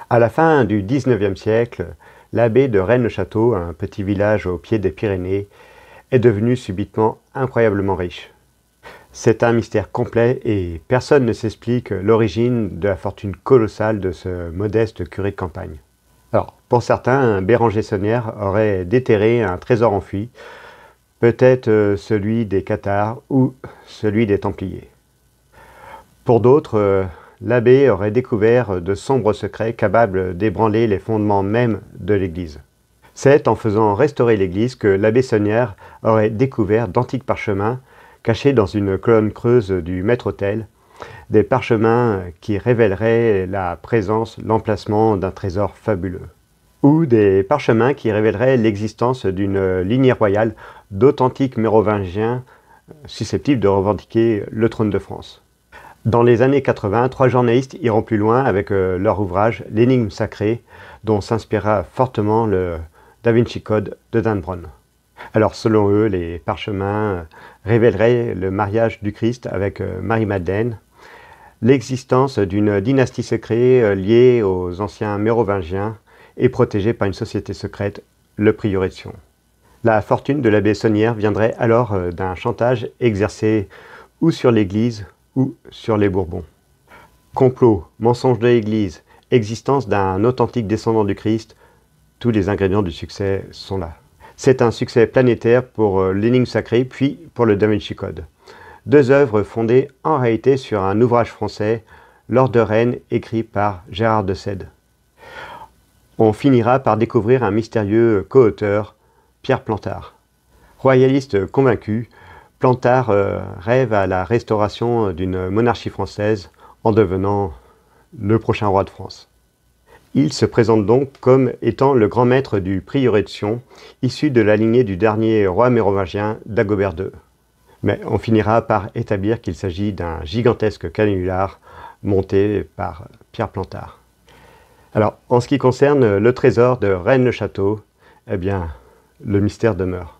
À la fin du XIXe siècle, l'abbaye de Rennes-le-Château, un petit village au pied des Pyrénées, est devenue subitement incroyablement riche. C'est un mystère complet et personne ne s'explique l'origine de la fortune colossale de ce modeste curé de campagne. Alors, pour certains, Béranger Saunière aurait déterré un trésor enfui, peut-être celui des cathares ou celui des Templiers. Pour d'autres, l'abbé aurait découvert de sombres secrets capables d'ébranler les fondements mêmes de l'Église. C'est en faisant restaurer l'Église que l'abbé Saunière aurait découvert d'antiques parchemins cachés dans une colonne creuse du maître-autel, des parchemins qui révéleraient la présence, l'emplacement d'un trésor fabuleux. Ou des parchemins qui révéleraient l'existence d'une lignée royale d'authentiques mérovingiens susceptibles de revendiquer le trône de France. Dans les années 80, 3 journalistes iront plus loin avec leur ouvrage « L'énigme sacrée » dont s'inspira fortement le Da Vinci Code de Dan Brown. Alors selon eux, les parchemins révéleraient le mariage du Christ avec Marie-Madeleine, l'existence d'une dynastie secrète liée aux anciens mérovingiens et protégée par une société secrète, le prieuré de Sion. La fortune de l'abbé Saunière viendrait alors d'un chantage exercé ou sur l'Église ou sur les Bourbons. Complot, mensonge de l'Église, existence d'un authentique descendant du Christ, tous les ingrédients du succès sont là. C'est un succès planétaire pour l'énigme sacrée, puis pour le Da Vinci Code. Deux œuvres fondées en réalité sur un ouvrage français, L'Or de Rennes, écrit par Gérard de Sède. On finira par découvrir un mystérieux co-auteur, Pierre Plantard. Royaliste convaincu, Plantard rêve à la restauration d'une monarchie française en devenant le prochain roi de France. Il se présente donc comme étant le grand maître du prieuré de Sion, issu de la lignée du dernier roi mérovingien Dagobert II. Mais on finira par établir qu'il s'agit d'un gigantesque canular monté par Pierre Plantard. Alors, en ce qui concerne le trésor de Rennes-le-Château, eh bien, le mystère demeure.